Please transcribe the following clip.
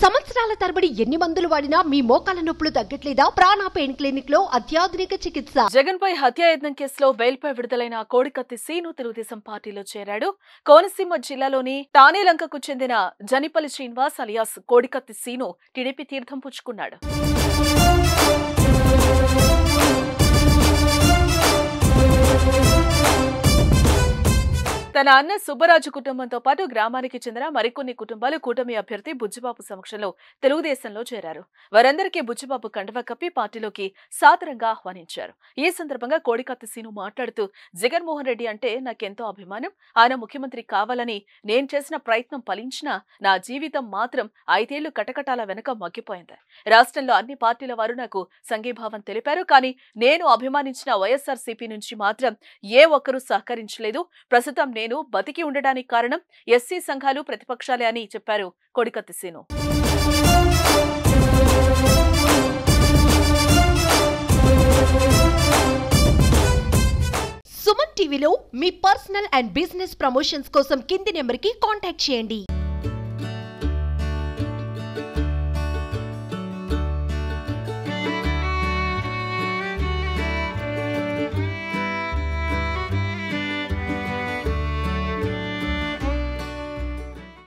సంవత్సరాల తరబడి ఎన్ని మందులు వాడినా మీ మోకాల నొప్పులు తగ్గట్లేదా? ప్రాణ పెయిన్ క్లినిక్ లో అత్యాధునిక చికిత్స. జగన్ పై హత్యాయత్నం కేసులో బెయిల్పై విడుదలైన కోడికత్తి సీను తెలుగుదేశం పార్టీలో చేరాడు. కోనసీమ జిల్లాలోని తానేలంకకు చెందిన జనిపల్లి శ్రీనివాస్ అలియాస్ కోడికత్తి సీను టీడీపీ తీర్థం పుచ్చుకున్నాడు. తన అన్న సుబ్బరాజు కుటుంబంతో పాటు గ్రామానికి చెందిన మరికొన్ని కుటుంబాలు కూటమి అభ్యర్థి బుజ్జిబాబు సమక్షంలో తెలుగుదేశంలో చేరారు. వారందరికీ బుజ్జిబాబు కండువా కప్పి పార్టీలోకి సాదరంగా ఆహ్వానించారు. ఈ సందర్భంగా కోడికత్తి సీను మాట్లాడుతూ, జగన్మోహన్ రెడ్డి అంటే నాకెంతో అభిమానం. ఆయన ముఖ్యమంత్రి కావాలని నేను చేసిన ప్రయత్నం ఫలించినా నా జీవితం మాత్రం 5 ఏళ్లు కటకటాల వెనక మగ్గిపోయింది. రాష్ట్రంలో అన్ని పార్టీల వారు నాకు సంఘీభావం తెలిపారు. కానీ నేను అభిమానించిన వైఎస్ఆర్సీపీ నుంచి మాత్రం ఏ ఒక్కరూ సహకరించలేదు. ప్రస్తుతం నేను బతికి ఉండడానికి కారణం ఎస్సీ సంఘాలు, ప్రతిపక్షాలే అని చెప్పారు కోడికత్తి సీను. సుమన్ టీవీలో మీ పర్సనల్ అండ్ బిజినెస్ ప్రమోషన్స్ కోసం కింది నెంబర్కి కాంటాక్ట్ చేయండి.